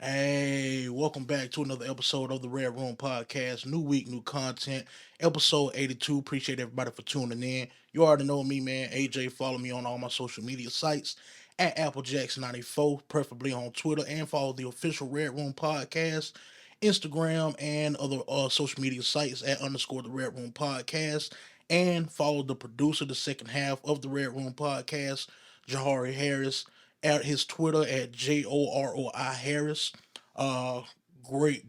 Hey, welcome back to another episode of the Red Room Podcast. New week, new content. Episode 82. Appreciate everybody for tuning in. You already know me, man. AJ, follow me on all my social media sites at AppleJackson94, preferably on Twitter, and follow the official Red Room Podcast, Instagram, and other social media sites at underscore the Red Room Podcast. And follow the producer, the second half of the Red Room Podcast, Jahari Harris, at his Twitter at JOROI Harris. Uh, great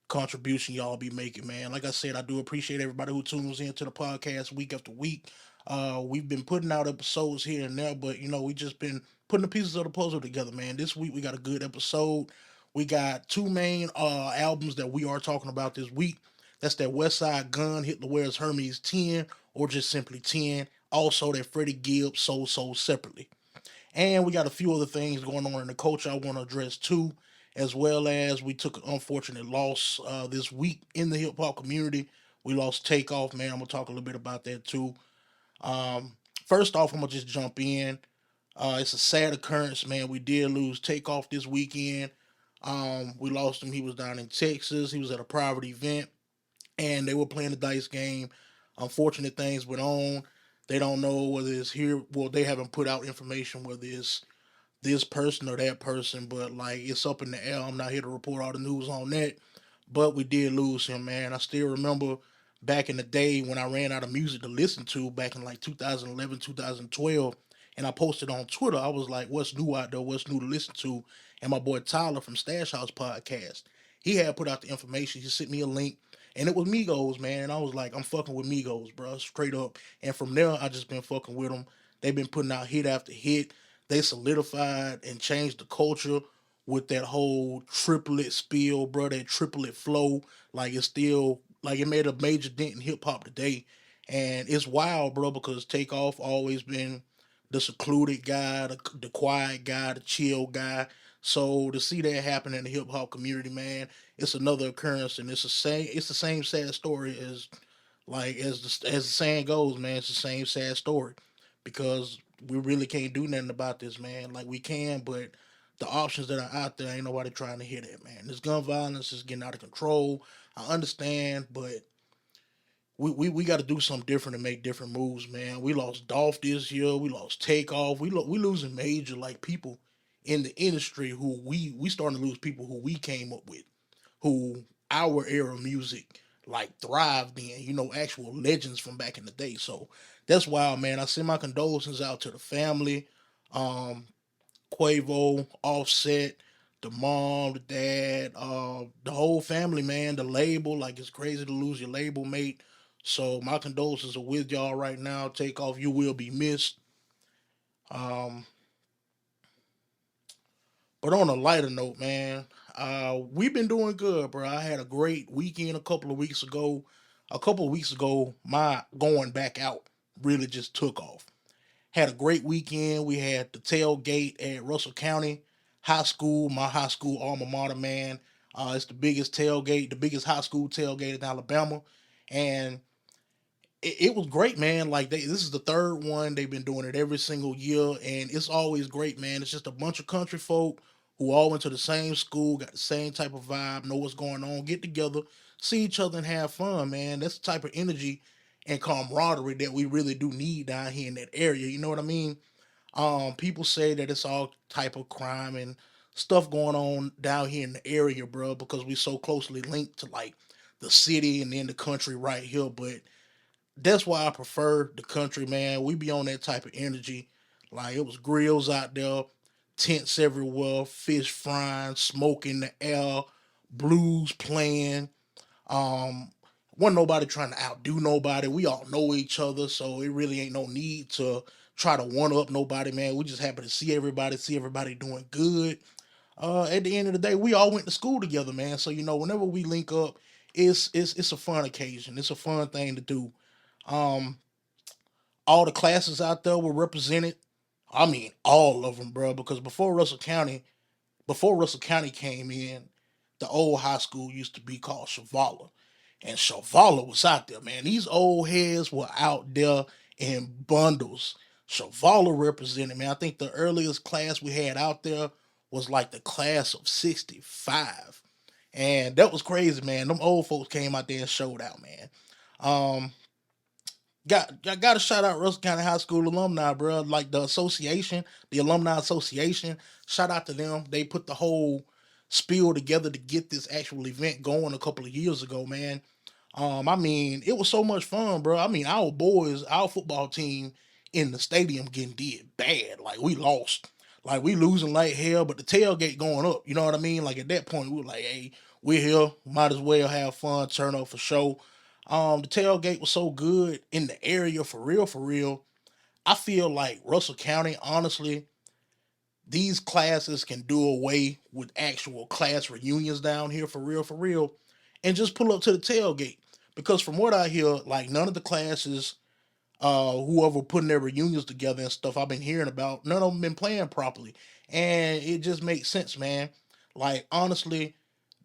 contribution y'all be making, man. Like I said, I do appreciate everybody who tunes in to the podcast week after week. We've been putting out episodes here and there, but we just been putting the pieces of the puzzle together, man. This week we got a good episode. We got two main albums that we are talking about this week. That's that Westside Gunn, Hit the Where's Hermes 10, or just simply 10. Also that Freddie Gibbs Sold Separately. And we got a few other things going on in the culture I want to address too, as well as we took an unfortunate loss this week in the hip hop community. We lost Takeoff, man. I'm gonna talk a little bit about that too. First off, I'm gonna just jump in. It's a sad occurrence, man. We did lose Takeoff this weekend. We lost him. He was down in Texas. He was at a private event, and they were playing the dice game. Unfortunate things went on. They don't know whether it's here. Well, they haven't put out information whether it's this person or that person, but like it's up in the air. I'm not here to report all the news on that, but we did lose him, man. I still remember back in the day when I ran out of music to listen to back in like 2011, 2012, and I posted on Twitter. I was like, "What's new out there? What's new to listen to?" And my boy Tyler from Stash House Podcast, he had put out the information. He sent me a link, and it was Migos, man. And I was like, "I'm fucking with Migos, bro, straight up." And from there, I just been fucking with them. They've been putting out hit after hit. They solidified and changed the culture with that whole triplet spill, bro. That triplet flow, like it's still like it made a major dent in hip hop today, and it's wild, bro. Because Takeoff always been the secluded guy, the quiet guy, the chill guy. So to see that happen in the hip hop community, man, it's another occurrence, and it's the same sad story as as the saying goes, man. It's the same sad story because we really can't do nothing about this, man. Like we can, but the options that are out there ain't nobody trying to hear that, man. This gun violence is getting out of control. I understand, but we got to do something different and make different moves, man. We lost Dolph this year. We lost Takeoff. We losing major like people in the industry who we starting to lose people who we came up with, who our era music like thrived in, actual legends from back in the day. So that's wild, man. I send my condolences out to the family, um, Quavo, Offset, the mom, the dad, the whole family, man. The label, like it's crazy to lose your label mate. So my condolences are with y'all right now. Take off, you will be missed. Um, but on a lighter note, man, we've been doing good, bro. I had a great weekend a couple of weeks ago. A couple of weeks ago, my going back out really just took off. Had a great weekend. We had the tailgate at Russell County High School, my high school alma mater, man. It's the biggest tailgate, the biggest high school tailgate in Alabama. And it was great, man. Like this is the third one. They've been doing it every single year, and it's always great, man. It's just a bunch of country folk who all went to the same school, got the same type of vibe, know what's going on, get together, see each other, and have fun, man. That's the type of energy and camaraderie that we really do need down here in that area. You know what I mean? People say that it's all type of crime and stuff going on down here in the area, bro, because we so closely linked to like the city and then the country right here. But that's why I prefer the country, man. We be on that type of energy. Like it was grills out there, tents everywhere, fish frying, smoke in the air, blues playing. Um, wasn't nobody trying to outdo nobody. We all know each other, so it really ain't no need to try to one up nobody, man. We just happy to see everybody doing good. At the end of the day, we all went to school together, man. So whenever we link up, it's a fun occasion. It's a fun thing to do. Um, all the classes out there were represented. I mean, all of them, bro. Because before Russell County came in, the old high school used to be called Chavala, and Chavala was out there, man. These old heads were out there in bundles. Chavala represented, man. I think the earliest class we had out there was like the class of '65, and that was crazy, man. Them old folks came out there and showed out, man. Um, got to shout out Russell County High School alumni, bro. Like the association, the alumni association. Shout out to them. They put the whole spiel together to get this actual event going a couple of years ago, man. I mean, it was so much fun, bro. I mean, our boys, our football team in the stadium getting did bad. Like we lost. Like we losing like hell, but the tailgate going up. You know what I mean? Like at that point, we were like, hey, we're here. Might as well have fun, turn up for show. The tailgate was so good in the area for real, for real. I feel like Russell County, honestly, these classes can do away with actual class reunions down here for real, and just pull up to the tailgate. Because from what I hear, like none of the classes, whoever putting their reunions together and stuff I've been hearing about, none of them been playing properly, and it just makes sense, man. Like honestly,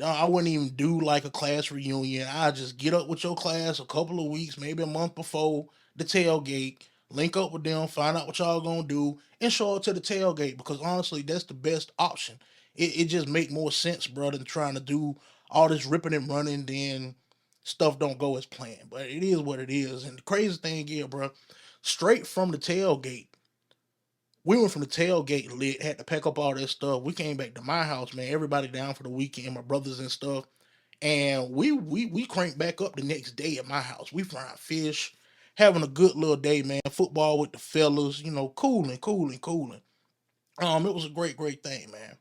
I wouldn't even do like a class reunion. I just get up with your class a couple of weeks, maybe a month before the tailgate, link up with them, find out what y'all gonna do, and show up to the tailgate. Because honestly, that's the best option. It just make more sense, bro, than trying to do all this ripping and running. Then stuff don't go as planned. But it is what it is. And the crazy thing is, bro, straight from the tailgate, we went from the tailgate lit, had to pack up all that stuff. We came back to my house, man. Everybody down for the weekend, my brothers and stuff. And we cranked back up the next day at my house. We frying fish, having a good little day, man. Football with the fellas, cooling, cooling, cooling. It was a great, great thing, man.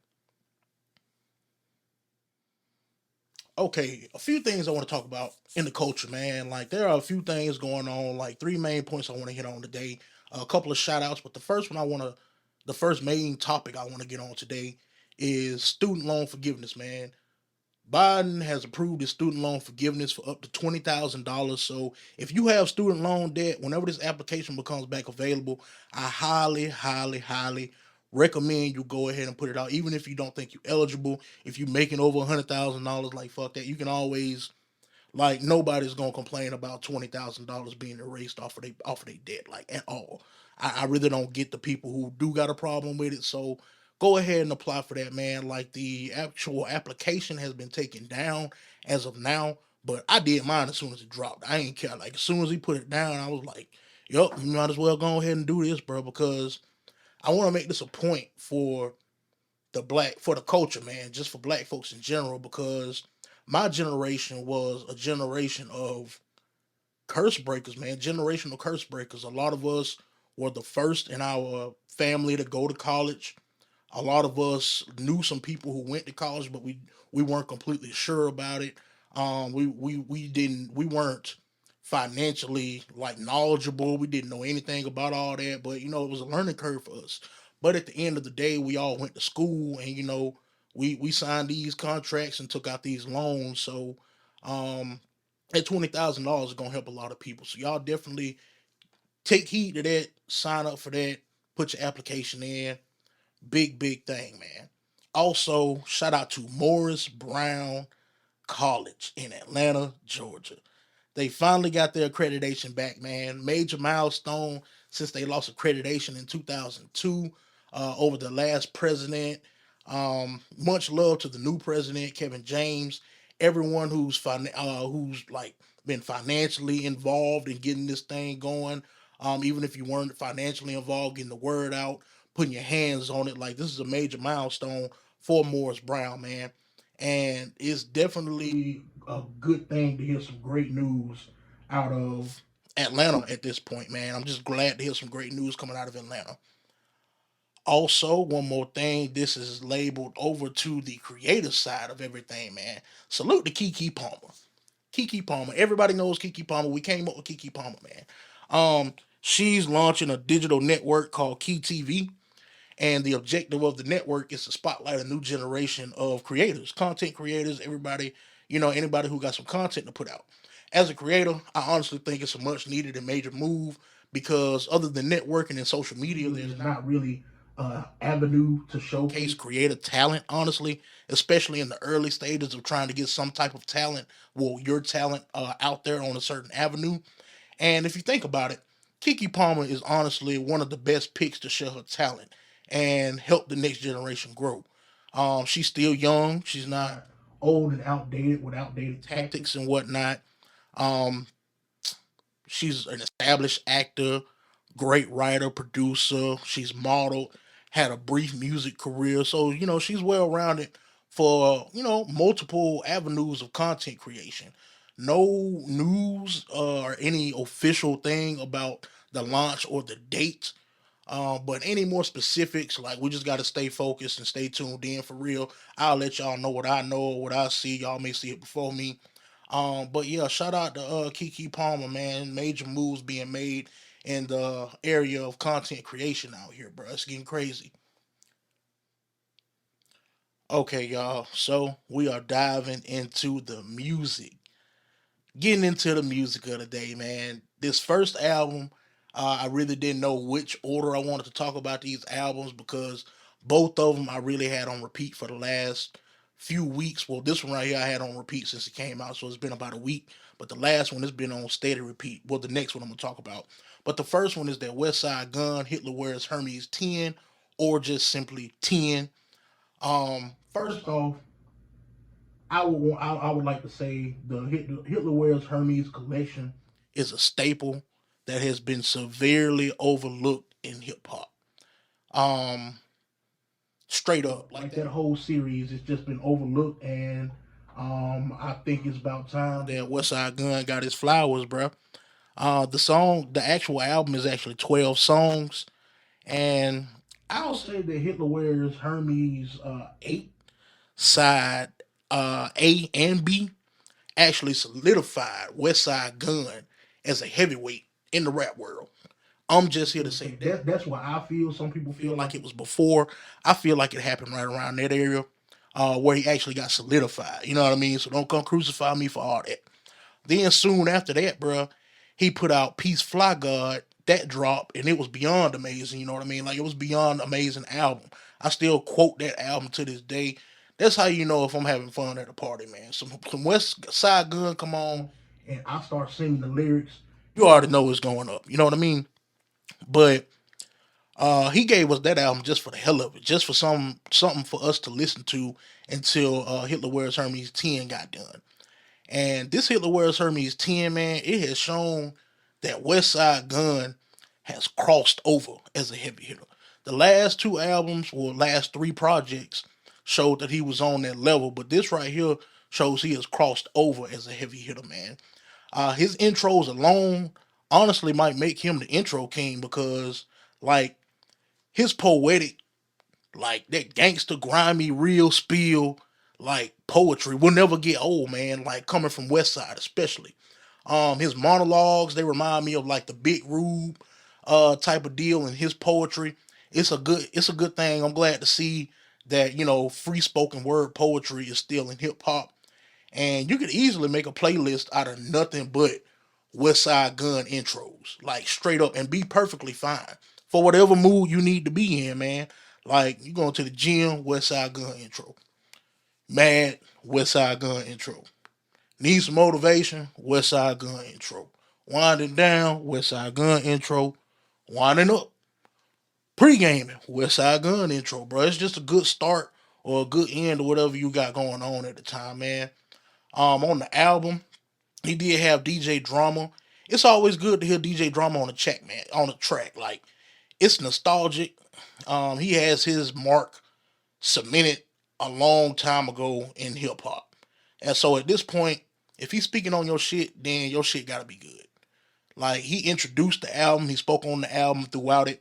Okay, a few things I want to talk about in the culture, man. Like there are a few things going on, like three main points I want to hit on today. A couple of shout outs, but the first main topic I want to get on today is student loan forgiveness, man. Biden has approved his student loan forgiveness for up to $20,000. So if you have student loan debt, whenever this application becomes back available, I highly, highly, highly recommend you go ahead and put it out. Even if you don't think you're eligible, if you're making over $100,000, like fuck that, you can always like nobody's gonna complain about $20,000 being erased off of their debt, like at all. I really don't get the people who do got a problem with it. So go ahead and apply for that, man. Like the actual application has been taken down as of now, but I did mine as soon as it dropped. I ain't care. Like as soon as he put it down, I was like, "Yup, you might as well go ahead and do this, bro," because I want to make this a point for the culture, man, just for black folks in general, because my generation was a generation of curse breakers, man, generational curse breakers. A lot of us were the first in our family to go to college. A lot of us knew some people who went to college, but we weren't completely sure about it. We weren't financially like knowledgeable. We didn't know anything about all that, but it was a learning curve for us. But at the end of the day, we all went to school, and we signed these contracts and took out these loans. So um, that $20,000 is gonna help a lot of people. So y'all definitely take heed to that. Sign up for that. Put your application in. Big, big thing, man. Also, shout out to Morris Brown College in Atlanta, Georgia. They finally got their accreditation back, man. Major milestone since they lost accreditation in 2002 over the last president. Much love to the new president, Kevin James. Everyone who's like been financially involved in getting this thing going. Even if you weren't financially involved, getting the word out, putting your hands on it. Like this is a major milestone for Morris Brown, man. And it's definitely a good thing to hear some great news out of Atlanta at this point, man. I'm just glad to hear some great news coming out of Atlanta. Also, one more thing, this is labeled over to the creative side of everything, man. Salute to KeKe Palmer. KeKe Palmer. Everybody knows KeKe Palmer. We came up with KeKe Palmer, man. She's launching a digital network called Key TV, and the objective of the network is to spotlight a new generation of creators, content creators, everybody, anybody who got some content to put out. As a creator, I honestly think it's a much needed and major move because other than networking and social media, there's not really avenue to showcase creative talent, honestly, especially in the early stages of trying to get some type of talent, well, your talent out there on a certain avenue. And if you think about it, KeKe Palmer is honestly one of the best picks to share her talent and help the next generation grow. She's still young. She's not old and outdated with outdated tactics and whatnot. Um, she's an established actor, great writer, producer. She's modeled, had a brief music career. So, she's well rounded for, multiple avenues of content creation. No news or any official thing about the launch or the date. But any more specifics, like we just got to stay focused and stay tuned in for real. I'll let y'all know what I know or what I see. Y'all may see it before me. But yeah, shout out to KeKe Palmer, man. Major moves being made in the area of content creation out here, bro. It's getting crazy. Okay, y'all. So we are diving into the music. Getting into the music of the day, man. This first album, I really didn't know which order I wanted to talk about these albums because both of them I really had on repeat for the last few weeks. Well, this one right here I had on repeat since it came out, so it's been about a week. But the last one has been on steady repeat. Well, the next one I'm gonna talk about. But the first one is that Westside Gunn, Hitler Wears Hermes 10, or just simply 10. First off, I would like to say the Hitler Wears Hermes collection is a staple that has been severely overlooked in hip hop. Um, Straight up, like that whole series has just been overlooked, and I think it's about time that Westside Gunn got his flowers, bro. The actual album is actually 12 songs, and I'll say that Hitler Wears Hermes 8 side A and B actually solidified Westside Gunn as a heavyweight in the rap world. I'm just here to say that's why I feel. Some people feel like it was before. I feel like it happened right around that area, where he actually got solidified. You know what I mean? So don't come crucify me for all that. Then soon after that, bro, he put out Peace Fly God. That dropped, and it was beyond amazing. You know what I mean? Like it was beyond amazing album. I still quote that album to this day. That's how you know if I'm having fun at a party, man. Some West Side Gun come on, and I start singing the lyrics. You already know what's going up. You know what I mean? But he gave us that album just for the hell of it, just for something for us to listen to until Hitler Wears Hermes 10 got done. And this Hitler Wears Hermes 10, man, it has shown that West Side Gun has crossed over as a heavy hitter. The last two albums, or last three projects, showed that he was on that level, but this right here shows he has crossed over as a heavy hitter, man. His intros alone honestly might make him the intro king because, like, his poetic, like that gangster, grimy, real spill, like poetry will never get old, man. Like coming from West Side, especially. His monologues, they remind me of like the Big Rube type of deal in his poetry. It's a good thing. I'm glad to see that, free spoken word poetry is still in hip hop. And you could easily make a playlist out of nothing but West Side Gun intros, like straight up, and be perfectly fine for whatever mood you need to be in, man. Like you going to the gym, West Side Gun intro. Mad, West Side Gun intro. Need some motivation, West Side Gun intro. Winding down, West Side Gun intro. Winding up, pre-gaming, West Side Gun intro, bro. It's just a good start or a good end or whatever you got going on at the time, man. On the album, he did have DJ Drama. It's always good to hear DJ Drama on the track, man. On the track, like it's nostalgic. He has his mark cemented a long time ago in hip hop, and so at this point, if he's speaking on your shit, then your shit gotta be good. Like he introduced the album, he spoke on the album throughout it.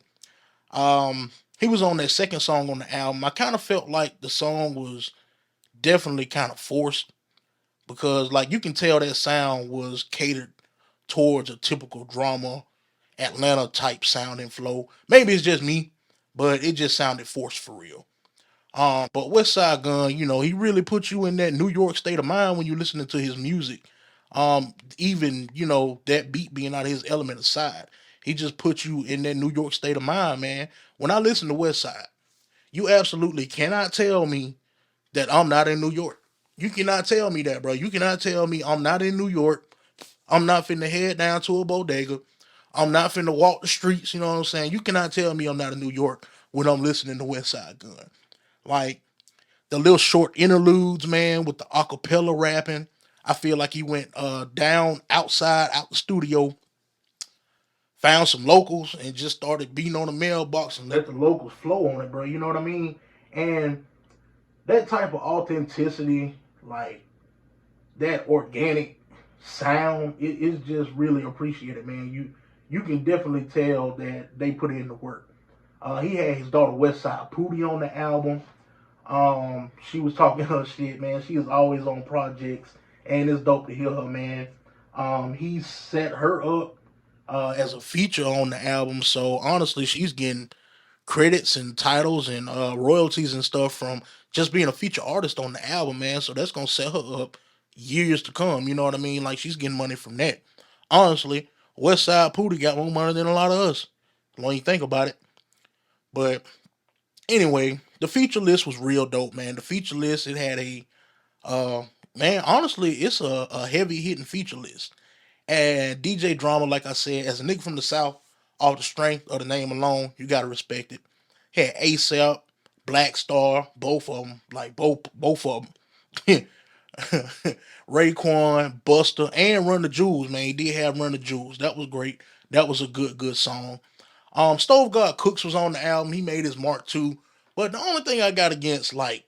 He was on that second song on the album. I kind of felt like the song was definitely kind of forced because like you can tell that sound was catered towards a typical drama Atlanta type sound and flow. Maybe it's just me, but it just sounded forced for real. But West Side Gun, he really put you in that New York state of mind when you're listening to his music. Even that beat being out of his element aside, he just put you in that New York state of mind, man. When I listen to West Side, you absolutely cannot tell me that I'm not in New York. You cannot tell me that, bro. You cannot tell me I'm not in New York. I'm not finna head down to a bodega. I'm not finna walk the streets. You know what I'm saying? You cannot tell me I'm not in New York when I'm listening to West Side Gun. Like the little short interludes, man, with the acapella rapping. I feel like he went down outside out the studio, found some locals, and just started beating on the mailbox and let the locals flow on it, bro. You know what I mean? And that type of authenticity, like that organic sound, it is just really appreciated, man. You can definitely tell that they put in the work. He had his daughter Westside Pootie on the album. She was talking her shit, man. She is always on projects, and it's dope to hear her, man. He set her up as a feature on the album, so honestly, she's getting credits and titles and royalties and stuff from just being a feature artist on the album, man. So that's gonna set her up years to come. You know what I mean? Like she's getting money from that. Honestly, Westside Pootie got more money than a lot of us. When you think about it. But anyway, the feature list was real dope, man. The feature list it had a uh man, honestly, it's a heavy hitting feature list. And DJ Drama, like I said, as a nigga from the South, off the strength of the name alone, you gotta respect it. Had ASAP, Black Star, both of them, like both of them. Raekwon, Buster, and Run the Jewels, man. He did have Run the Jewels. That was great. That was a good song. Stove God Cooks was on the album. He made his mark too. But the only thing I got against like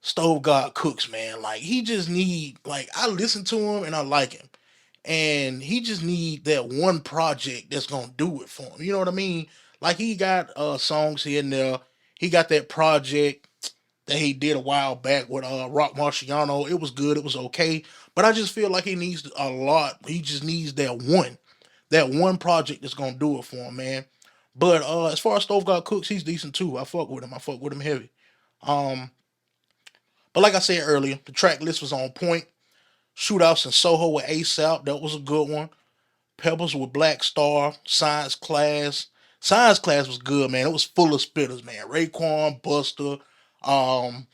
Stove God Cooks, man, like he just need like I listen to him and I like him. And he just need that one project that's gonna do it for him. You know what I mean? Like he got songs here and there. He got that project that he did a while back with Rock Marciano. It was good. It was okay. But I just feel like he needs a lot. He just needs that one project that's gonna do it for him, man. But as far as Stove God Cooks, he's decent too. I fuck with him. I fuck with him heavy. Um, but like I said earlier, the track list was on point. Shootouts in Soho with ASAP, that was a good one. Pebbles with Black Star, Science Class. Science Class was good, man. It was full of spitters, man. Raekwon, Buster, um,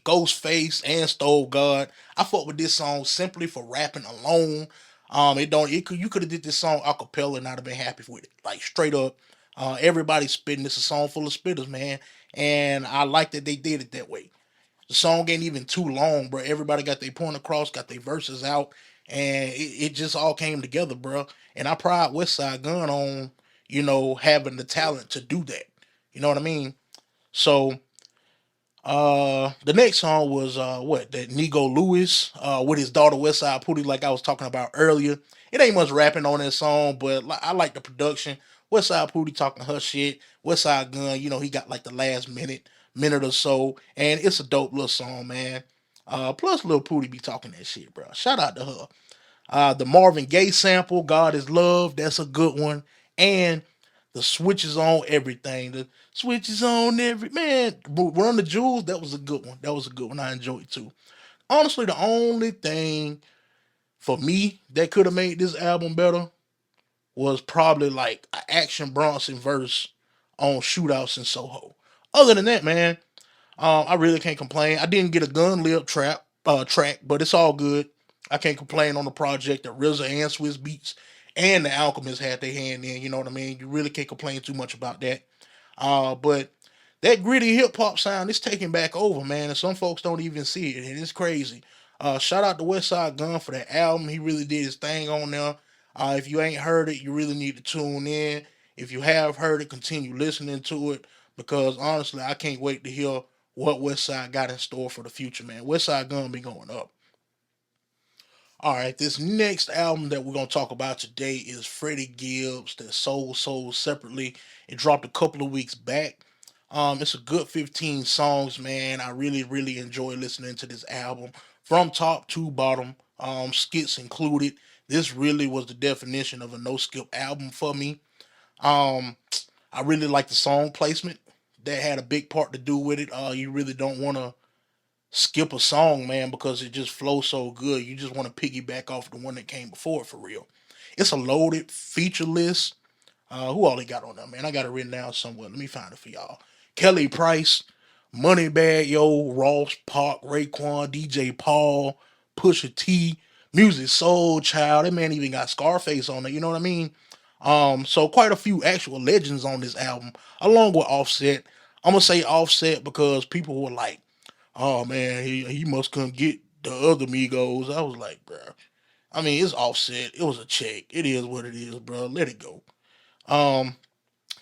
Ghostface, and Stove God. I fuck with this song simply for rapping alone. It don't it could you could have did this song a cappella and I'd have been happy with it. Like straight up. Everybody spitting this a song full of spitters, man. And I like that they did it that way. The song ain't even too long, bro. Everybody got their point across, got their verses out, and it just all came together, bro. And I pride Westside Gun on, having the talent to do that. You know what I mean? So the next song was what that Nigo Lewis with his daughter Westside Pootie, like I was talking about earlier. It ain't much rapping on that song, but I like the production. Westside Pootie talking her shit. Westside Gun, he got like the last minute or so, and it's a dope little song, man. Plus, Lil Pootie be talking that shit, bro. Shout out to her. The Marvin Gaye sample, God is Love, that's a good one. And the switches on everything. The switches on every man. Run the Jewels, that was a good one. That was a good one. I enjoyed it too. Honestly, the only thing for me that could have made this album better was probably like an Action Bronson verse on Shootouts in Soho. Other than that, man, I really can't complain. I didn't get a gun lip trap track, but it's all good. I can't complain on the project that RZA and Swiss Beats and the Alchemist had their hand in. You know what I mean? You really can't complain too much about that. But that gritty hip hop sound is taking back over, man, and some folks don't even see it, and it's crazy. Shout out to Westside Gun for that album. He really did his thing on there. If you ain't heard it, you really need to tune in. If you have heard it, continue listening to it because honestly, I can't wait to hear what Westside got in store for the future, man. Westside Gun be going up. All right, this next album that we're gonna talk about today is Freddie Gibbs, that sold separately. It dropped a couple of weeks back. It's a good 15 songs, man. I really enjoy listening to this album from top to bottom. Skits included. This really was the definition of a no skip album for me. Um, I really like the song placement. That had a big part to do with it. You really don't want to skip a song, man, because it just flows so good. You just want to piggyback off the one that came before it for real. It's a loaded feature list. Who all they got on there, man? I got it written down somewhere. Let me find it for y'all. Kelly Price, Moneybag Yo, Ross, Park, Raekwon, DJ Paul, Pusha T, Music Soul Child. That man even got Scarface on it. You know what I mean? So quite a few actual legends on this album, along with Offset. I'm gonna say Offset because people were like, oh man, he must couldn't get the other Migos. I was like, bro. I mean, it's offset. It was a check. It is what it is, bro. Let it go. Um,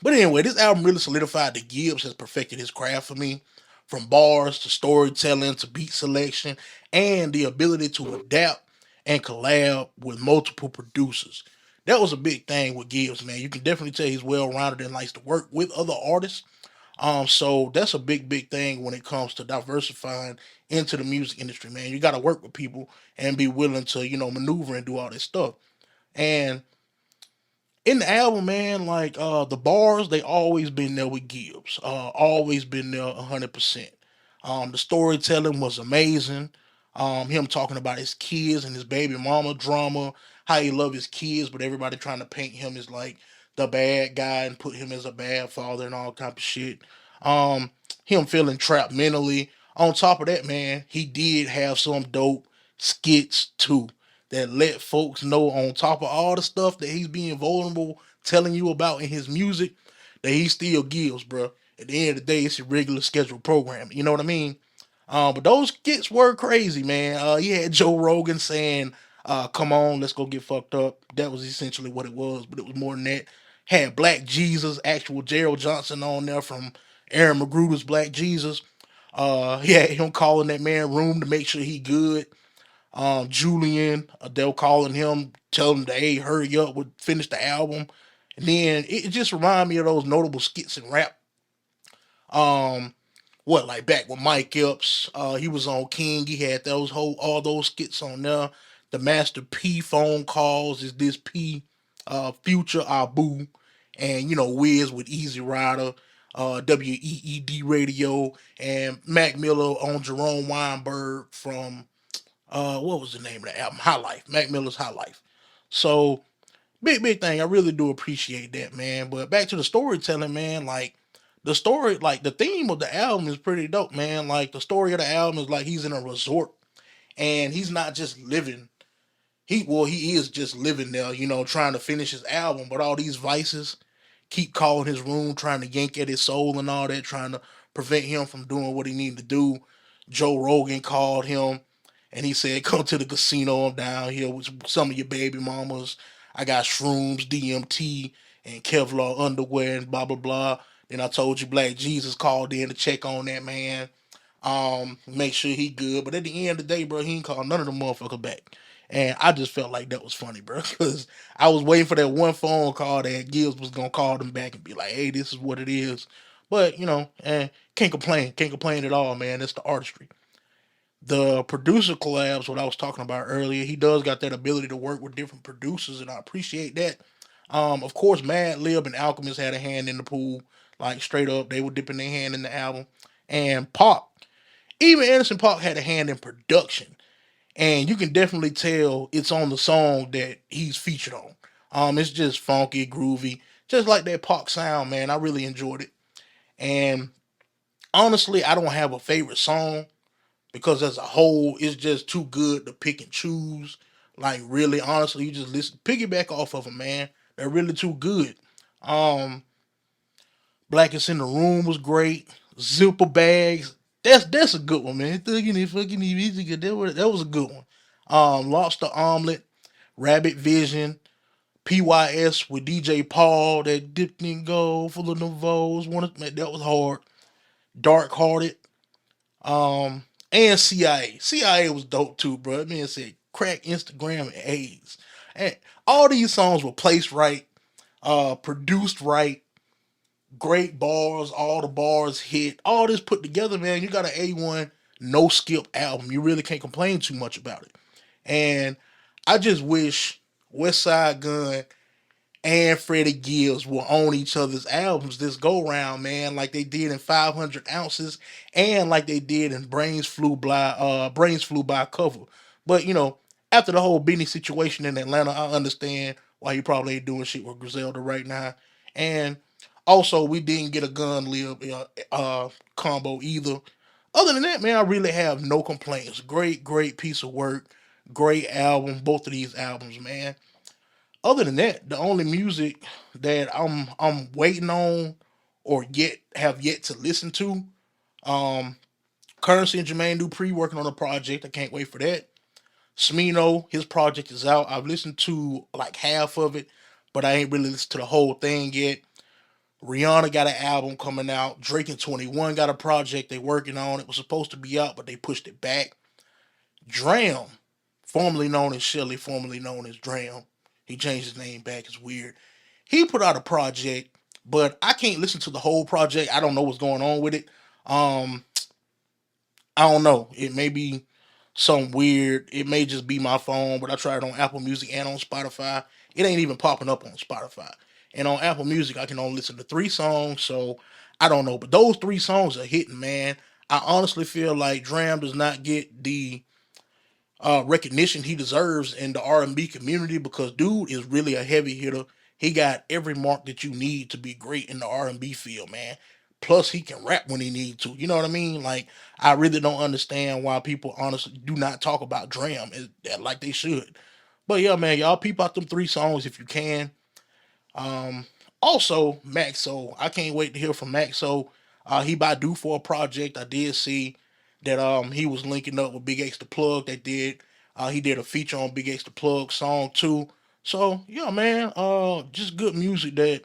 but anyway, this album really solidified that Gibbs has perfected his craft for me, from bars to storytelling to beat selection, and the ability to adapt and collab with multiple producers. That was a big thing with Gibbs, man. You can definitely tell he's well rounded and likes to work with other artists. So that's a big thing when it comes to diversifying into the music industry, man. You got to work with people and be willing to, maneuver and do all this stuff. And in the album, man, like the bars, they always been there with Gibbs. Always been there 100%. The storytelling was amazing. Him talking about his kids and his baby mama drama, how he love his kids, but everybody trying to paint him as like the bad guy and put him as a bad father and all type of shit. Um, Him feeling trapped mentally. On top of that, man, he did have some dope skits too that let folks know, on top of all the stuff that he's being vulnerable telling you about in his music, that he still gives, bro. At the end of the day, it's a regular scheduled program. You know what I mean? But those skits were crazy, man. You had Joe Rogan saying, come on, let's go get fucked up. That was essentially what it was, but it was more than that. Had Black Jesus, actual Gerald Johnson on there from Aaron Magruder's Black Jesus. He had him calling that man room to make sure he good. Julian, they'll calling him, telling him to, hey, hurry up, would finish the album. And then it just reminded me of those notable skits in rap. Um, what, like back with Mike Epps, he was on King. He had those whole all those skits on there. The Master P phone calls, is this P, Future Abu, and Wiz with Easy Rider, WEED Radio, and Mac Miller on Jerome Weinberg from what was the name of the album? High Life, Mac Miller's High Life. So big thing. I really do appreciate that, man. But back to the storytelling, man. Like the story, like the theme of the album is pretty dope, man. Like the story of the album is like he's in a resort and he's not just living. He is just living there, trying to finish his album, but all these vices keep calling his room, trying to yank at his soul and all that, trying to prevent him from doing what he needed to do. Joe Rogan called him and he said, come to the casino. I'm down here with some of your baby mamas. I got shrooms, DMT, and Kevlar underwear and blah, blah, blah. Then I told you Black Jesus called in to check on that man, make sure he good. But at the end of the day, bro, he ain't called none of them motherfuckers back. And I just felt like that was funny, bro, because I was waiting for that one phone call that Gibbs was gonna call them back and be like, "Hey, this is what it is." But can't complain, can't complain at all, man. It's the artistry. The producer collabs, what I was talking about earlier, he does got that ability to work with different producers, and I appreciate that. Of course, Mad Lib and Alchemist had a hand in the pool, like straight up, they were dipping their hand in the album. And Pop, even Anderson Park had a hand in production, and you can definitely tell it's on the song that he's featured on. It's just funky, groovy, just like that Park sound, man. I really enjoyed it, and honestly, I don't have a favorite song because as a whole, it's just too good to pick and choose. Like really, honestly, you just listen, piggyback off of them, man. They're really too good. Um, Blackest in the Room was great. Zipper Bags. That's a good one, man. Thugging and fucking music. That was a good one. Lobster Omelet, Rabbit Vision, PYS with DJ Paul, that dipped in gold full of Novos. That was hard. Dark Hearted. And CIA. CIA was dope too, bro. That man said crack, Instagram, and AIDS. And all these songs were placed right, produced right, great bars, all the bars hit, all this put together, man. You got an A1 no skip album. You really can't complain too much about it. And I just wish Westside Gunn and Freddie Gibbs will own each other's albums this go round, man, like they did in 500 ounces and like they did in Brains Flew By cover. But after the whole Benny situation in Atlanta, I understand why he probably ain't doing shit with Griselda right now. And also, we didn't get a gun lib combo either. Other than that, man, I really have no complaints. Great piece of work. Great album. Both of these albums, man. Other than that, the only music that I'm waiting on or yet have yet to listen to, um, Currency and Jermaine Dupri working on a project. I can't wait for that. Smino, his project is out. I've listened to like half of it, but I ain't really listened to the whole thing yet. Rihanna got an album coming out. Drake and 21 got a project they working on. It was supposed to be out, but they pushed it back. Dram, formerly known as Shelly, formerly known as Dram. He changed his name back. It's weird. He put out a project, but I can't listen to the whole project. I don't know what's going on with it. Um, I don't know. It may be some weird. It may just be my phone, but I tried it on Apple Music and on Spotify. It ain't even popping up on Spotify. And on Apple Music, I can only listen to 3 songs, so I don't know. But those 3 songs are hitting, man. I honestly feel like Dram does not get the recognition he deserves in the R&B community because dude is really a heavy hitter. He got every mark that you need to be great in the R&B field, man. Plus, he can rap when he needs to. You know what I mean? Like, I really don't understand why people honestly do not talk about Dram like they should. But yeah, man, y'all peep out them 3 songs if you can. Um, Also, Maxo, I can't wait to hear from Maxo. He about due for a project. I did see that he was linking up with Big X the Plug. They did. He did a feature on Big X the Plug song too. So yeah, man. Just good music that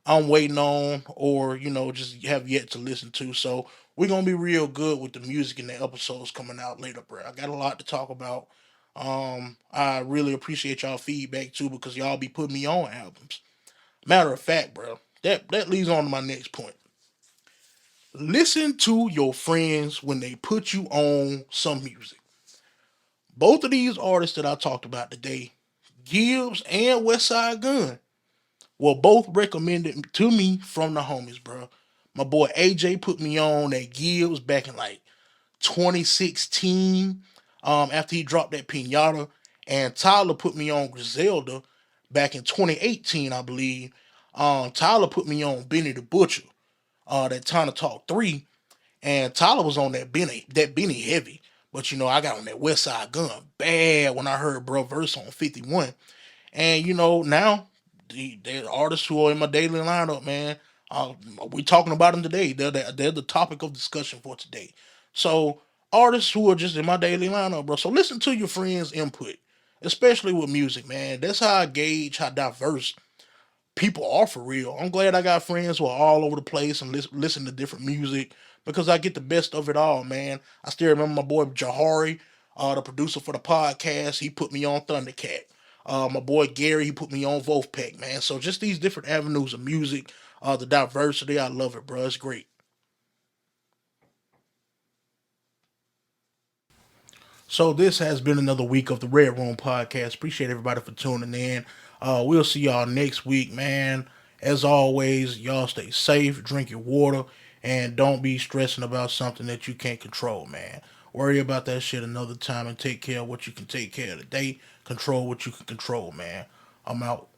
I'm waiting on, or just have yet to listen to. So we're gonna be real good with the music in the episodes coming out later, bro. I got a lot to talk about. I really appreciate y'all feedback too because y'all be putting me on albums. Matter of fact, bro, that leads on to my next point. Listen to your friends when they put you on some music. Both of these artists that I talked about today, Gibbs and Westside Gunn, were both recommended to me from the homies, bro. My boy AJ put me on that Gibbs back in like 2016, after he dropped that Pinata, and Tyler put me on Griselda back in 2018, I believe. Tyler put me on Benny the Butcher, that Tana Talk 3, and Tyler was on that Benny heavy. But I got on that West Side Gun bad when I heard Bro Verse on 51. And now the artists who are in my daily lineup, man, uh, we talking about them today. They're the topic of discussion for today. So artists who are just in my daily lineup, bro. So listen to your friends' input, especially with music, man. That's how I gauge how diverse people are for real. I'm glad I got friends who are all over the place and listen to different music because I get the best of it all, man. I still remember my boy Jahari, the producer for the podcast. He put me on Thundercat. My boy Gary, he put me on Wolfpack, man. So just these different avenues of music, the diversity, I love it, bro. It's great. So this has been another week of the Red Room Podcast. Appreciate everybody for tuning in. We'll see y'all next week, man. As always, y'all stay safe, drink your water, and don't be stressing about something that you can't control, man. Worry about that shit another time and take care of what you can take care of today. Control what you can control, man. I'm out.